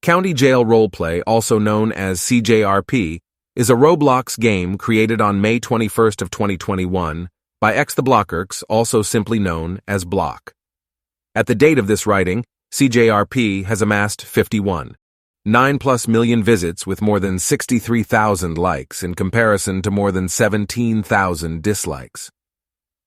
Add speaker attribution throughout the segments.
Speaker 1: County Jail Roleplay, also known as CJRP, is a Roblox game created on May 21st of 2021 by X the Blockerx, also simply known as Block. At the date of this writing, CJRP has amassed 51.9+ million visits with more than 63,000 likes in comparison to more than 17,000 dislikes.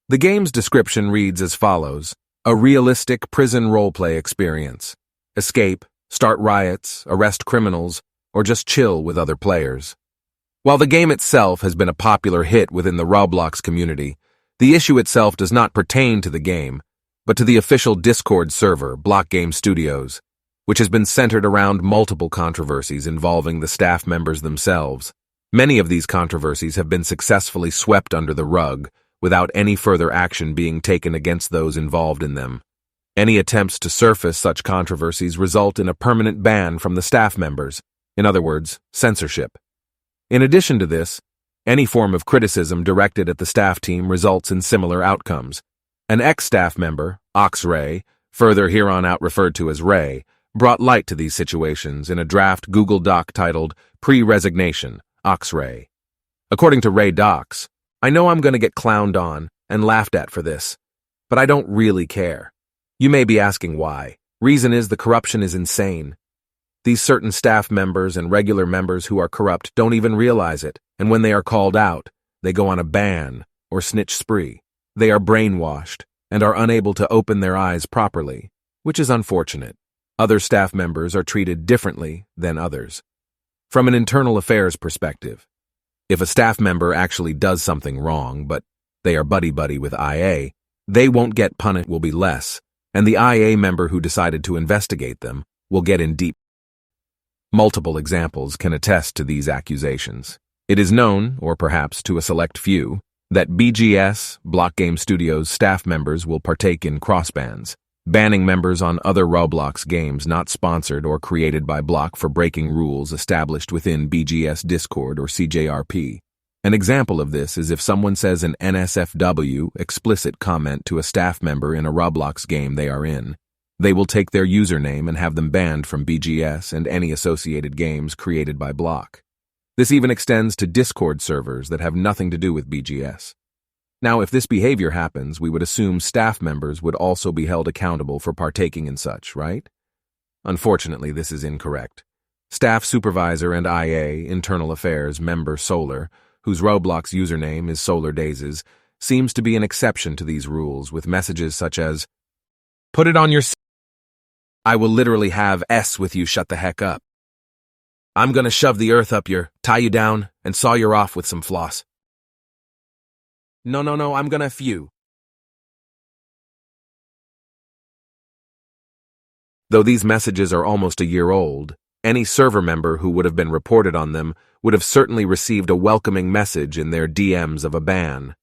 Speaker 1: The game's description reads as follows: a realistic prison roleplay experience. Escape, start riots, arrest criminals, or just chill with other players. While the game itself has been a popular hit within the Roblox community, the issue itself does not pertain to the game, but to the official Discord server, Block Game Studios, which has been centered around multiple controversies involving the staff members themselves. Many of these controversies have been successfully swept under the rug, without any further action being taken against those involved in them. Any attempts to surface such controversies result in a permanent ban from the staff members, in other words, censorship. In addition to this, any form of criticism directed at the staff team results in similar outcomes. An ex-staff member, oxRayy, further here on out referred to as Ray, brought light to these situations in a draft Google Doc titled Pre-Resignation, oxRayy. According to Ray Docs, I know I'm going to get clowned on and laughed at for this, but I don't really care. You may be asking why. Reason is the corruption is insane. These certain staff members and regular members who are corrupt don't even realize it, and when they are called out, they go on a ban or snitch spree. They are brainwashed and are unable to open their eyes properly, which is unfortunate. Other staff members are treated differently than others. From an internal affairs perspective, if a staff member actually does something wrong, but they are buddy-buddy with IA, they won't get punished will be less, and the IA member who decided to investigate them will get in deep. Multiple examples can attest to these accusations. It is known, or perhaps to a select few, that BGS, Block Game Studios staff members will partake in crossbans, banning members on other Roblox games not sponsored or created by Block for breaking rules established within BGS Discord or CJRP. An example of this is if someone says an NSFW explicit comment to a staff member in a Roblox game they are in. They will take their username and have them banned from BGS and any associated games created by Block. This even extends to Discord servers that have nothing to do with BGS. Now, if this behavior happens, we would assume staff members would also be held accountable for partaking in such, right? Unfortunately, this is incorrect. Staff supervisor and IA, Internal Affairs member Solar, whose Roblox username is SolarDazes, seems to be an exception to these rules with messages such as, "Put it on your I will literally have S with you, shut the heck up. I'm gonna shove the earth up your, tie you down, and saw you off with some floss. No, I'm gonna F you." Though these messages are almost a year old, any server member who would have been reported on them would have certainly received a welcoming message in their DMs of a ban.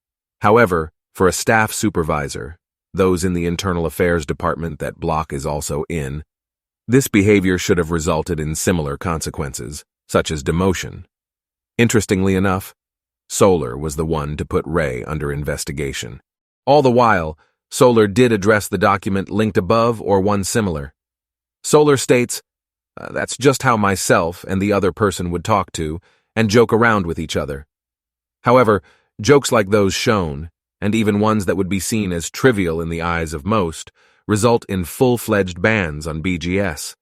Speaker 1: However, for a staff supervisor, those in the internal affairs department that Block is also in, this behavior should have resulted in similar consequences, such as demotion. Interestingly enough, Solar was the one to put Ray under investigation. All the while, Solar did address the document linked above or one similar. Solar states, "That's just how myself and the other person would talk to and joke around with each other." However, jokes like those shown, and even ones that would be seen as trivial in the eyes of most, result in full-fledged bans on BGS.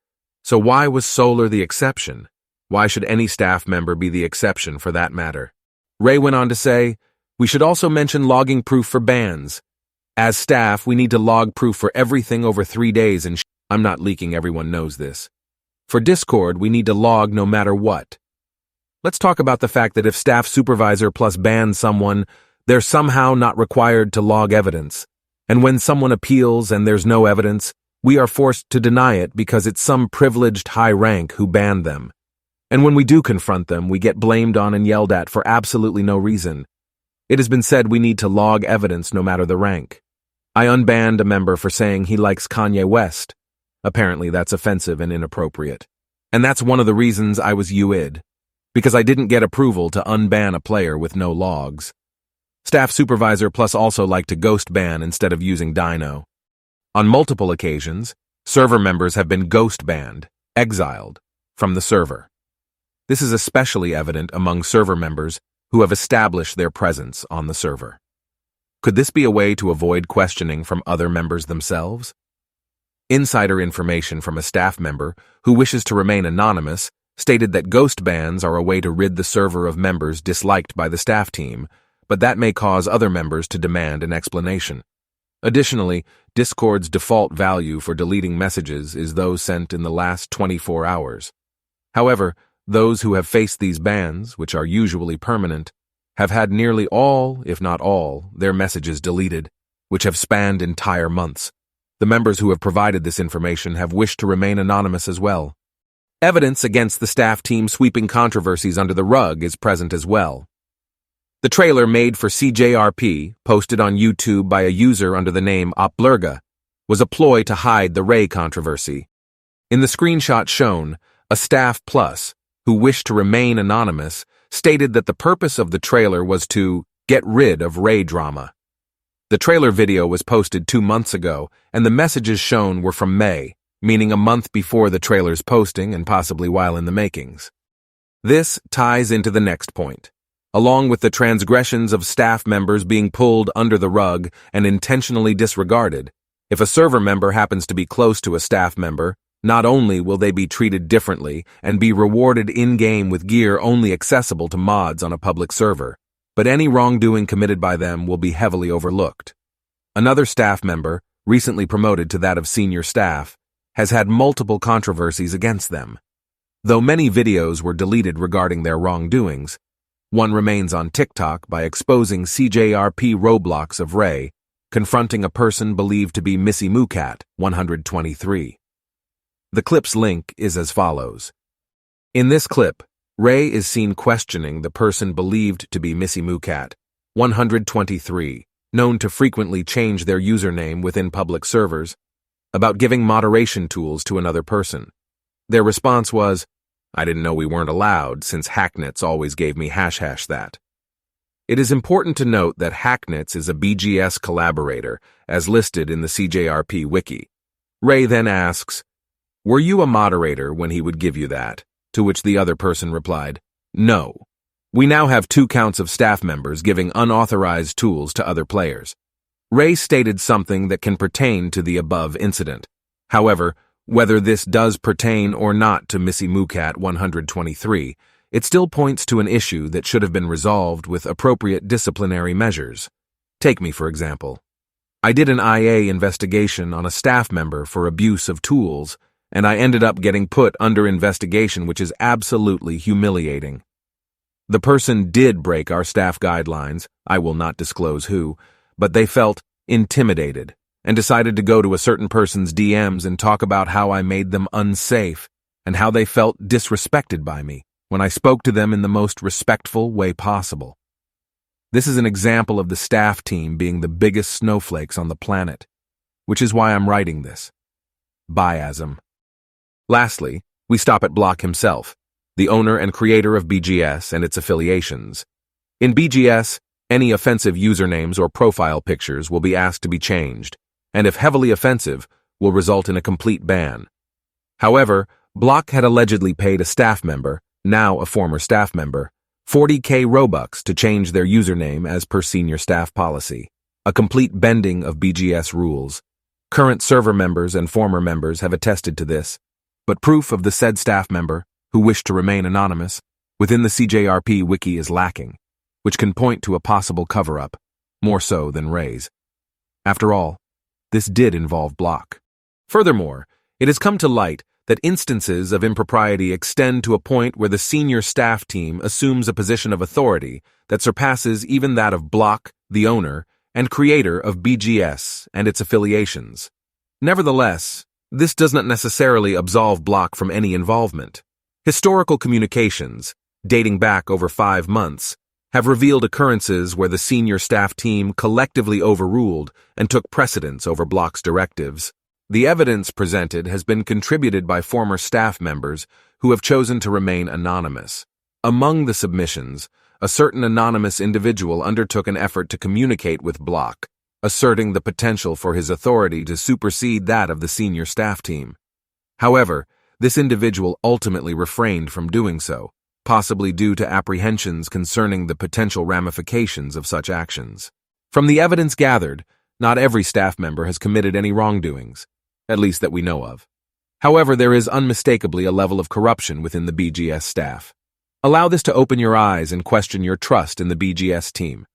Speaker 1: So why was Solar the exception? Why should any staff member be the exception for that matter? Ray went on to say, "We should also mention logging proof for bans. As staff, we need to log proof for everything over 3 days and I'm not leaking, everyone knows this. For Discord, we need to log no matter what. Let's talk about the fact that if staff supervisor plus bans someone, they're somehow not required to log evidence. And when someone appeals and there's no evidence, we are forced to deny it because it's some privileged high rank who banned them. And when we do confront them, we get blamed on and yelled at for absolutely no reason. It has been said we need to log evidence no matter the rank. I unbanned a member for saying he likes Kanye West. Apparently that's offensive and inappropriate. And that's one of the reasons I was UID, because I didn't get approval to unban a player with no logs. Staff supervisor plus also like to ghost ban instead of using Dino. On multiple occasions, server members have been ghost banned, exiled, from the server. This is especially evident among server members who have established their presence on the server. Could this be a way to avoid questioning from other members themselves? Insider information from a staff member who wishes to remain anonymous stated that ghost bans are a way to rid the server of members disliked by the staff team, but that may cause other members to demand an explanation. Additionally, Discord's default value for deleting messages is those sent in the last 24 hours. However, those who have faced these bans, which are usually permanent, have had nearly all, if not all, their messages deleted, which have spanned entire months. The members who have provided this information have wished to remain anonymous as well. Evidence against the staff team sweeping controversies under the rug is present as well. The trailer made for CJRP, posted on YouTube by a user under the name oxRayy, was a ploy to hide the Ray controversy. In the screenshot shown, a staff plus, who wished to remain anonymous, stated that the purpose of the trailer was to get rid of Ray drama. The trailer video was posted 2 months ago, and the messages shown were from May, meaning a month before the trailer's posting and possibly while in the makings. This ties into the next point. Along with the transgressions of staff members being pulled under the rug and intentionally disregarded, if a server member happens to be close to a staff member, not only will they be treated differently and be rewarded in-game with gear only accessible to mods on a public server, but any wrongdoing committed by them will be heavily overlooked. Another staff member, recently promoted to that of senior staff, has had multiple controversies against them. Though many videos were deleted regarding their wrongdoings, one remains on TikTok by exposing CJRP Roblox of Ray, confronting a person believed to be MissyMooCat, 123. The clip's link is as follows. In this clip, Ray is seen questioning the person believed to be MissyMooCat, 123, known to frequently change their username within public servers, about giving moderation tools to another person. Their response was, "I didn't know we weren't allowed since Hacknets always gave me ## that." It is important to note that Hacknets is a BGS collaborator, as listed in the CJRP wiki. Ray then asks, "Were you a moderator when he would give you that?" To which the other person replied, "No. We now have 2 counts of staff members giving unauthorized tools to other players." Ray stated something that can pertain to the above incident. However, whether this does pertain or not to MissyMooCat 123, it still points to an issue that should have been resolved with appropriate disciplinary measures. Take me, for example. I did an IA investigation on a staff member for abuse of tools, and I ended up getting put under investigation, which is absolutely humiliating. The person did break our staff guidelines, I will not disclose who, but they felt intimidated and decided to go to a certain person's DMs and talk about how I made them unsafe and how they felt disrespected by me when I spoke to them in the most respectful way possible. This is an example of the staff team being the biggest snowflakes on the planet, which is why I'm writing this. Biasm. Lastly, we stop at Block himself, the owner and creator of BGS and its affiliations. In BGS, any offensive usernames or profile pictures will be asked to be changed, and if heavily offensive, will result in a complete ban. However, Block had allegedly paid a staff member, now a former staff member, 40k Robux to change their username as per senior staff policy, a complete bending of BGS rules. Current server members and former members have attested to this, but proof of the said staff member, who wished to remain anonymous, within the CJRP wiki is lacking, which can point to a possible cover-up, more so than Ray's. After all, this did involve Block. Furthermore, it has come to light that instances of impropriety extend to a point where the senior staff team assumes a position of authority that surpasses even that of Block, the owner, and creator of BGS and its affiliations. Nevertheless, this does not necessarily absolve Block from any involvement. Historical communications, dating back over 5 months, have revealed occurrences where the senior staff team collectively overruled and took precedence over Block's directives. The evidence presented has been contributed by former staff members who have chosen to remain anonymous. Among the submissions, a certain anonymous individual undertook an effort to communicate with Block, asserting the potential for his authority to supersede that of the senior staff team. However, This individual ultimately refrained from doing so, possibly due to apprehensions concerning the potential ramifications of such actions. From the evidence gathered, not every staff member has committed any wrongdoings, at least that we know of. However, there is unmistakably a level of corruption within the BGS staff. Allow this to open your eyes and question your trust in the BGS team.